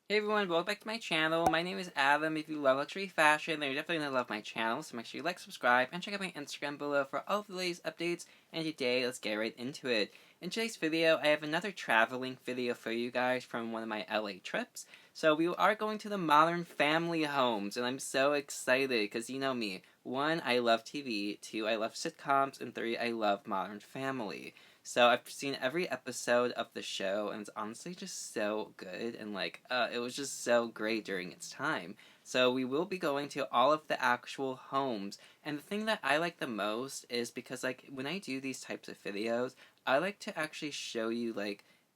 Hey everyone, welcome back to my channel. My name is Adam. If you love luxury fashion, then you're definitely gonna love my channel, so make sure you like, subscribe, and check out my Instagram below for all of the latest updates. And today, let's get right into it. In today's video, I have another traveling video for you guys from one of my LA trips. So we are going to the Modern Family homes, and I'm so excited because you know me. 1, I love TV, 2, I love sitcoms, and 3, I love Modern Family. So I've seen every episode of the show, and it's honestly just so good, and it was just so great during its time. So we will be going to all of the actual homes, and the thing that I like the most is because when I do these types of videos, I like to actually show you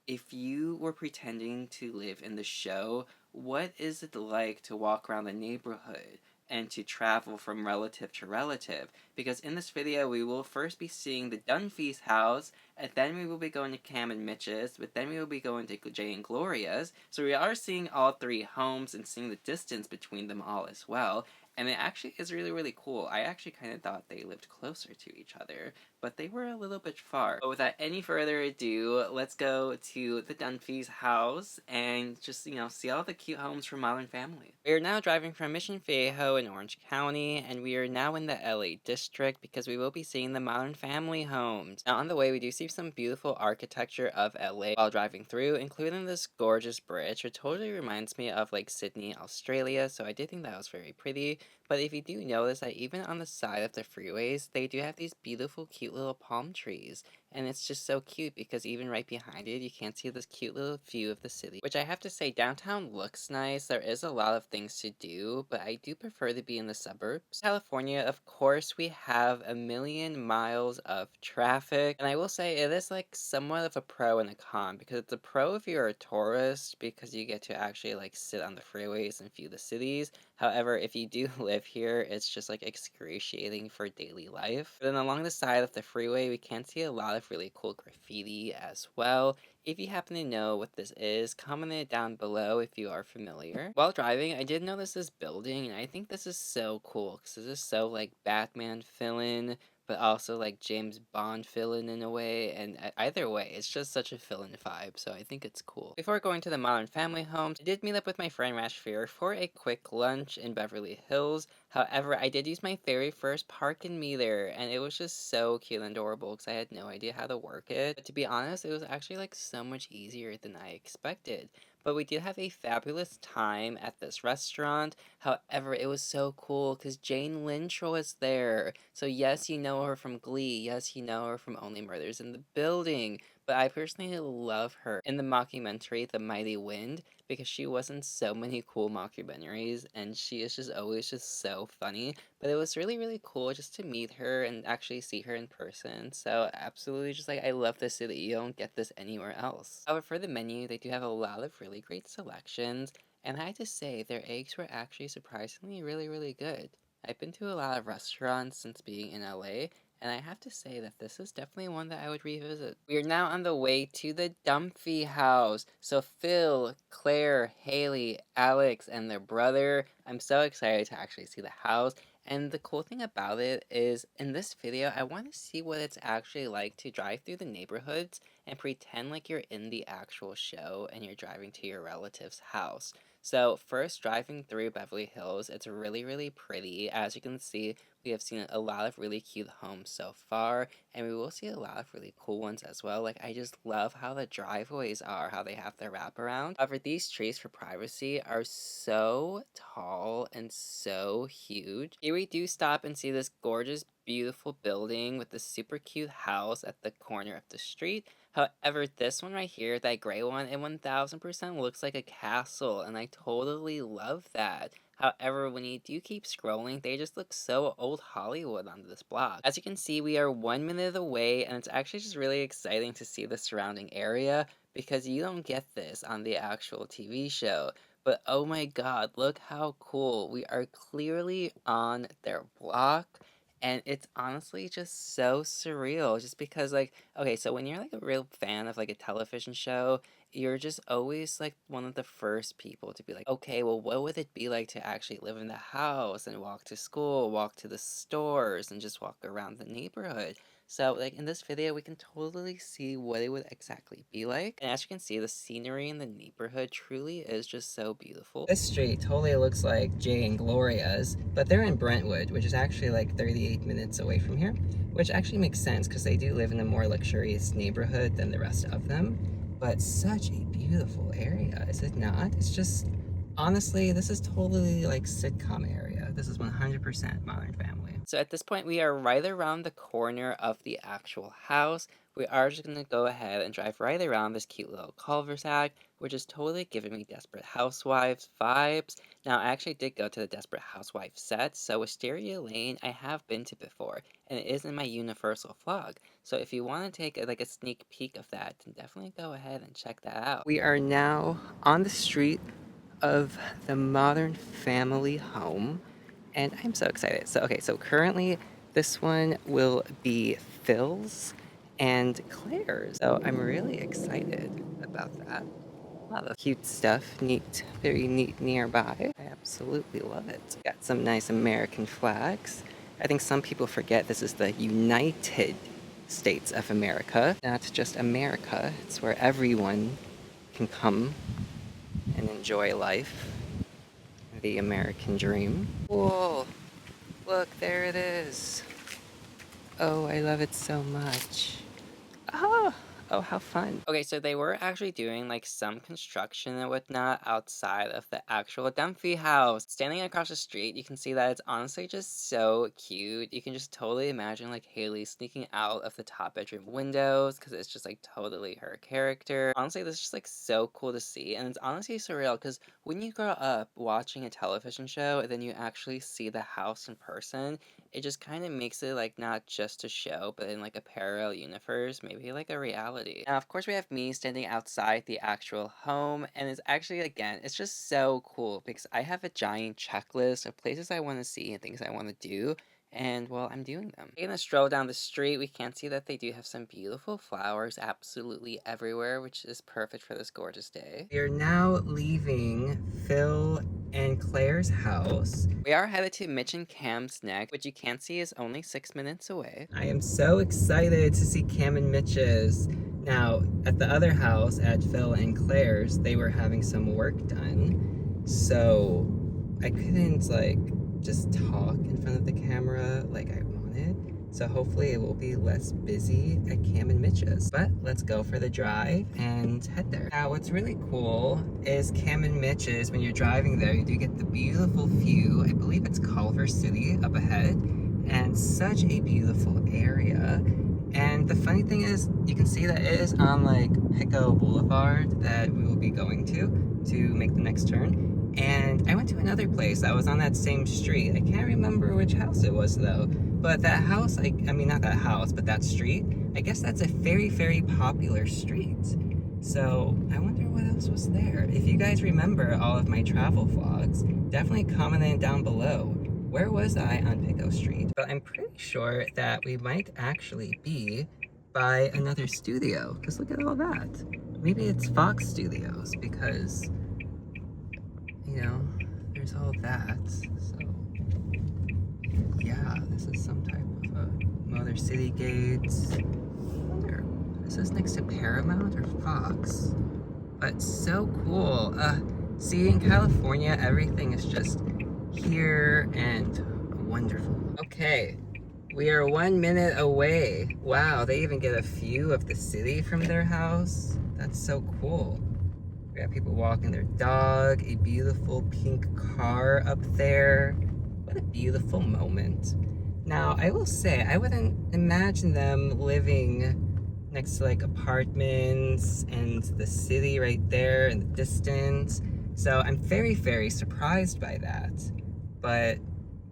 if you were pretending to live in the show, what is it like to walk around the neighborhood and to travel from relative to relative? Because in this video, we will first be seeing the Dunphy's house, and then we will be going to Cam and Mitch's, but then we will be going to Jay and Gloria's. So we are seeing all 3 homes and seeing the distance between them all as well. And it actually is really, really cool. I actually kind of thought they lived closer to each other, but they were a little bit far. But without any further ado, let's go to the Dunphy's house and just, see all the cute homes from Modern Family. We are now driving from Mission Viejo in Orange County, and we are now in the LA district because we will be seeing the Modern Family homes. Now on the way, we do see some beautiful architecture of LA while driving through, including this gorgeous bridge, which totally reminds me of Sydney, Australia, so I did think that was very pretty. But if you do notice that even on the side of the freeways, they do have these beautiful, cute little palm trees. And it's just so cute because even right behind it, you can see this cute little view of the city. Which I have to say, downtown looks nice. There is a lot of things to do, but I do prefer to be in the suburbs. California, of course, we have a million miles of traffic. And I will say it is somewhat of a pro and a con, because it's a pro if you're a tourist because you get to actually sit on the freeways and view the cities. However, if you do live here, it's just excruciating for daily life. But then along the side of the freeway, we can see a lot of really cool graffiti as well. If you happen to know what this is, comment it down below if you are familiar. While driving, I did notice this building, and I think this is so cool because this is so Batman villain, but also James Bond villain in a way, and either way, it's just such a villain vibe, so I think it's cool. Before going to the Modern Family homes, I did meet up with my friend Rashfir for a quick lunch in Beverly Hills. However, I did use my very first park and meter, and it was just so cute and adorable because I had no idea how to work it. But to be honest, it was actually so much easier than I expected. But we did have a fabulous time at this restaurant. However, it was so cool because Jane Lynch was there. So yes, you know her from Glee. Yes, you know her from Only Murders in the Building. But I personally love her in the mockumentary The Mighty Wind because she was in so many cool mockumentaries and she is just always just so funny. But it was really, really cool just to meet her and actually see her in person. So absolutely just I love this city. You don't get this anywhere else. However, for the menu, they do have a lot of really great selections. And I had to say, their eggs were actually surprisingly really, really good. I've been to a lot of restaurants since being in LA, and I have to say that this is definitely one that I would revisit. We are now on the way to the Dunphy house. So Phil, Claire, Haley, Alex, and their brother. I'm so excited to actually see the house. And the cool thing about it is, in this video, I want to see what it's actually like to drive through the neighborhoods and pretend like you're in the actual show and you're driving to your relative's house. So first, driving through Beverly Hills, it's really, really pretty. As you can see, we have seen a lot of really cute homes so far, and we will see a lot of really cool ones as well. I just love how the driveways are, how they have their wraparound. However, these trees for privacy are so tall and so huge. Here we do stop and see this gorgeous, beautiful building with this super cute house at the corner of the street. However, this one right here, that gray one, it 1000% looks like a castle, and I totally love that. However, when you do keep scrolling, they just look so old Hollywood on this block. As you can see, we are 1 minute away, and it's actually just really exciting to see the surrounding area, because you don't get this on the actual TV show. But oh my god, look how cool. We are clearly on their block. And it's honestly just so surreal, just because okay, so when you're a real fan of a television show, you're just always one of the first people to be like, okay, well, what would it be like to actually live in the house and walk to school, walk to the stores, and just walk around the neighborhood? So like in this video, we can totally see what it would exactly be like. And as you can see, the scenery in the neighborhood truly is just so beautiful. This street totally looks like Jay and Glorias, but they're in Brentwood, which is actually like 38 minutes away from here, which actually makes sense because they do live in a more luxurious neighborhood than the rest of them. But such a beautiful area, is it not? It's just, honestly, this is totally like sitcom area. This is 100% Modern Family. So at this point, we are right around the corner of the actual house. We are just going to go ahead and drive right around this cute little cul-de-sac, which is totally giving me Desperate Housewives vibes. Now, I actually did go to the Desperate Housewives set, so Wisteria Lane I have been to before, and it is in my Universal vlog. So if you want to take like a sneak peek of that, then definitely go ahead and check that out. We are now on the street of the Modern Family home, and I'm so excited. So okay, so currently this one will be Phil's and Claire's. So I'm really excited about that. A lot of cute stuff, neat, very neat nearby. I absolutely love it. Got some nice American flags. I think some people forget this is the United States of America, not just America. It's where everyone can come and enjoy life. The American dream. Whoa, look, there it is. Oh, I love it so much. Ah, oh, how fun. Okay, so they were actually doing like some construction and whatnot outside of the actual Dunphy house. Standing across the street, you can see that it's honestly just so cute. You can just totally imagine like Haley sneaking out of the top bedroom windows because it's just like totally her character. Honestly, this is just like so cool to see, and it's honestly surreal because when you grow up watching a television show and then you actually see the house in person, it just kind of makes it like not just a show, but in like a parallel universe, maybe like a reality. Now, of course, we have me standing outside the actual home, and it's actually, again, it's just so cool because I have a giant checklist of places I want to see and things I want to do. And well, I'm doing them. Taking a stroll down the street, we can see that they do have some beautiful flowers absolutely everywhere, which is perfect for this gorgeous day. We are now leaving Phil and Claire's house. We are headed to Mitch and Cam's next, which you can see is only 6 minutes away. I am so excited to see Cam and Mitch's. Now, at the other house, at Phil and Claire's, they were having some work done, so I couldn't like just talk in front of the camera like I wanted. So hopefully it will be less busy at Cam and Mitch's. But let's go for the drive and head there. Now what's really cool is Cam and Mitch's, when you're driving there, you do get the beautiful view. I believe it's Culver City up ahead, and such a beautiful area. And the funny thing is, you can see that it is on like Pico Boulevard that we will be going to make the next turn. And I went to another place that was on that same street. I can't remember which house it was though. But that house, I mean not that house, but that street, I guess that's a very, very popular street. So I wonder what else was there. If you guys remember all of my travel vlogs, definitely comment it down below. Where was I on Pico Street? But I'm pretty sure that we might actually be by another studio. Because look at all that. Maybe it's Fox Studios because, you know, there's all that. So, yeah, this is some type of a Motor City Gates. I wonder, is this next to Paramount or Fox? But so cool. See, in California, everything is just here and wonderful. Okay, we are 1 minute away. Wow, they even get a view of the city from their house. That's so cool. We got people walking their dog, a beautiful pink car up there. What a beautiful moment. Now, I will say, I wouldn't imagine them living next to like apartments and the city right there in the distance. So I'm very, very surprised by that. But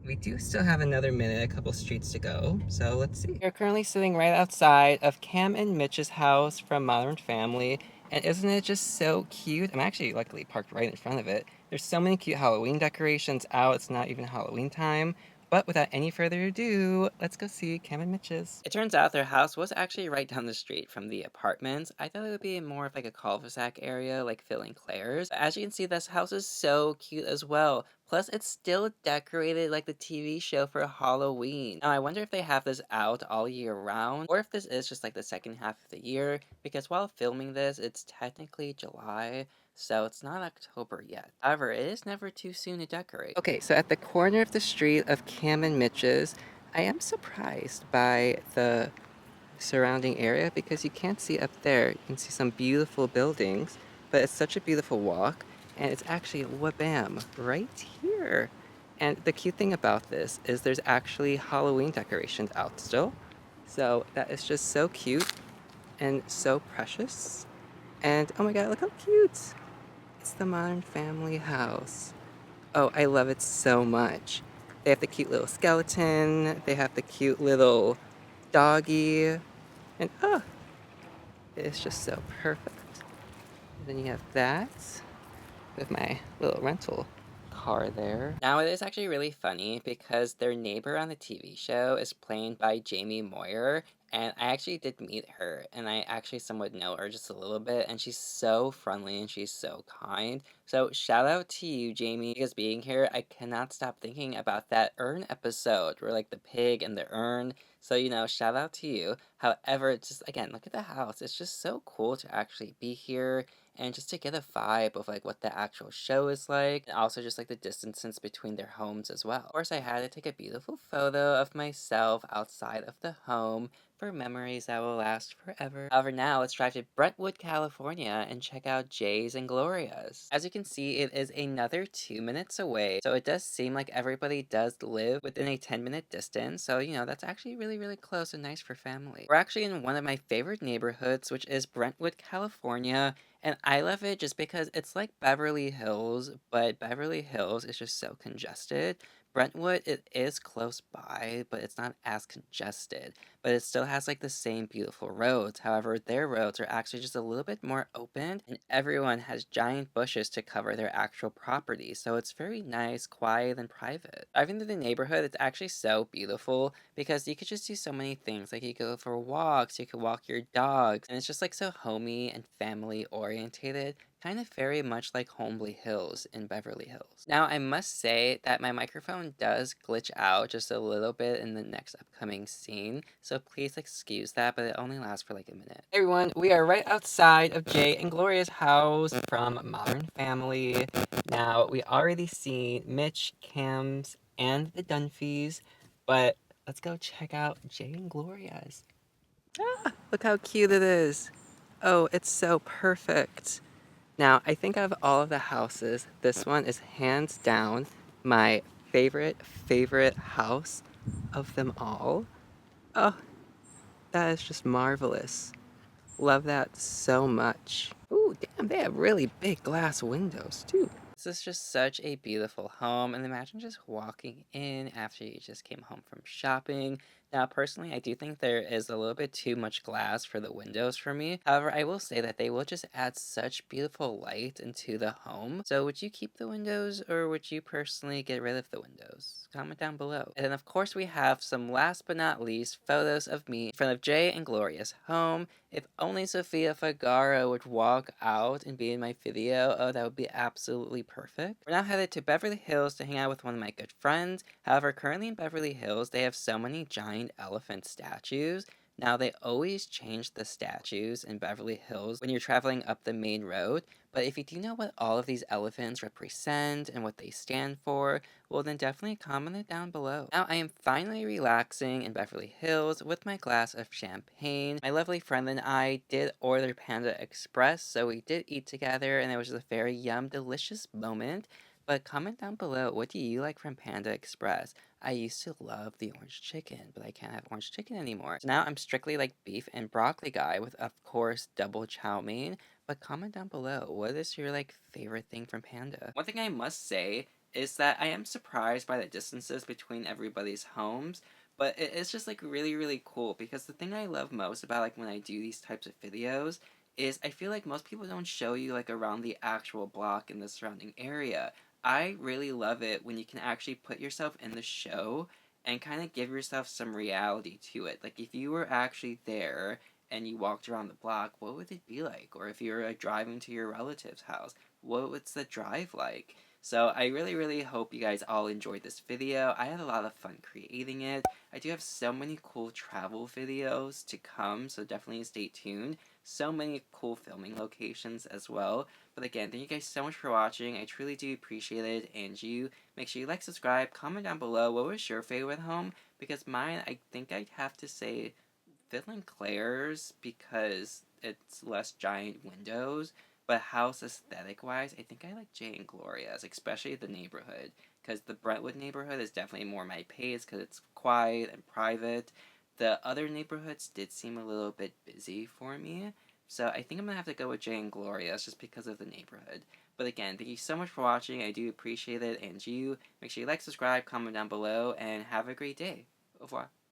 we do still have another minute, a couple streets to go, so let's see. We're currently sitting right outside of Cam and Mitch's house from Modern Family, and isn't it just so cute? I'm actually luckily parked right in front of it. There's so many cute Halloween decorations out. It's not even Halloween time, But without any further ado, let's go see Cam and Mitch's. It turns out their house was actually right down the street from the apartments. I thought it would be more of like a cul-de-sac area, like Phil and Claire's. But as you can see, this house is so cute as well. Plus, it's still decorated like the TV show for Halloween. Now, I wonder if they have this out all year round, or if this is just like the second half of the year, because while filming this, it's technically July, so it's not October yet. However, it is never too soon to decorate. Okay, so at the corner of the street of Cam and Mitch's, I am surprised by the surrounding area because you can't see up there. You can see some beautiful buildings, but it's such a beautiful walk, and it's actually wabam right here. And the cute thing about this is there's actually Halloween decorations out still. So that is just so cute and so precious. And oh my god, look how cute! It's the Modern Family house. Oh, I love it so much. They have the cute little skeleton, they have the cute little doggy, and oh, it's just so perfect. And then you have that with my little rental car there. Now it is actually really funny because their neighbor on the TV show is played by Jamie Moyer, and I actually did meet her, and I actually somewhat know her just a little bit, and she's so friendly and she's so kind. So shout out to you, Jamie, because being here, I cannot stop thinking about that urn episode where like the pig and the urn. So, shout out to you. However, just again, look at the house. It's just so cool to actually be here and just to get a vibe of like what the actual show is like, and also just like the distances between their homes as well. Of course, I had to take a beautiful photo of myself outside of the home for memories that will last forever. However, now let's drive to Brentwood, California and check out Jay's and Gloria's. As you can see, it is another 2 minutes away, so it does seem like everybody does live within a 10-minute distance, so that's actually really, really close and nice for family. We're actually in one of my favorite neighborhoods, which is Brentwood, California, and I love it just because it's like Beverly Hills, but Beverly Hills is just so congested. Brentwood, it is close by, but it's not as congested. But it still has like the same beautiful roads. However, their roads are actually just a little bit more open, and everyone has giant bushes to cover their actual property. So it's very nice, quiet, and private. Driving through the neighborhood, it's actually so beautiful because you could just do so many things. Like you go for walks, you could walk your dogs, and it's just like so homey and family orientated, kind of very much like Homely Hills in Beverly Hills. Now, I must say that my microphone does glitch out just a little bit in the next upcoming scene, so please excuse that, but it only lasts for like a minute. Hey everyone, we are right outside of Jay and Gloria's house from Modern Family. Now, we already seen Mitch, Cams, and the Dunphys, but let's go check out Jay and Gloria's. Ah, look how cute it is. Oh, it's so perfect. Now, I think out of all of the houses, this one is hands down my favorite house of them all. Oh, that is just marvelous. Love that so much. Ooh, damn, they have really big glass windows, too. This is just such a beautiful home, and imagine just walking in after you just came home from shopping. Now, personally, I do think there is a little bit too much glass for the windows for me. However, I will say that they will just add such beautiful light into the home. So would you keep the windows, or would you personally get rid of the windows? Comment down below. And then, of course, we have some last but not least photos of me in front of Jay and Gloria's home. If only Sofia Vergara would walk out and be in my video, oh, that would be absolutely perfect. We're now headed to Beverly Hills to hang out with one of my good friends. However, currently in Beverly Hills, they have so many giant elephant statues. Now, they always change the statues in Beverly Hills when you're traveling up the main road, but if you do know what all of these elephants represent and what they stand for, well then definitely comment it down below. Now I am finally relaxing in Beverly Hills with my glass of champagne. My lovely friend and I did order Panda Express, so we did eat together and it was just a very delicious moment. But comment down below, what do you like from Panda Express? I used to love the orange chicken, but I can't have orange chicken anymore. So now I'm strictly like beef and broccoli guy with, of course, double chow mein. But comment down below, what is your like favorite thing from Panda? One thing I must say is that I am surprised by the distances between everybody's homes, but it is just like really, really cool because the thing I love most about like when I do these types of videos is I feel like most people don't show you like around the actual block in the surrounding area. I really love it when you can actually put yourself in the show and kind of give yourself some reality to it. Like, if you were actually there and you walked around the block, what would it be like? Or if you were driving to your relative's house, what's the drive like? So I really, really hope you guys all enjoyed this video. I had a lot of fun creating it. I do have so many cool travel videos to come, so definitely stay tuned. So many cool filming locations as well. But again, thank you guys so much for watching. I truly do appreciate it. And you, make sure you like, subscribe, comment down below what was your favorite home. Because mine, I think I'd have to say Phil and Claire's because it's less giant windows. But house aesthetic wise, I think I like Jay and Gloria's, especially the neighborhood. Because the Brentwood neighborhood is definitely more my pace because it's quiet and private. The other neighborhoods did seem a little bit busy for me. So I think I'm going to have to go with Jay and Gloria's just because of the neighborhood. But again, thank you so much for watching. I do appreciate it. And you, make sure you like, subscribe, comment down below, and have a great day. Au revoir.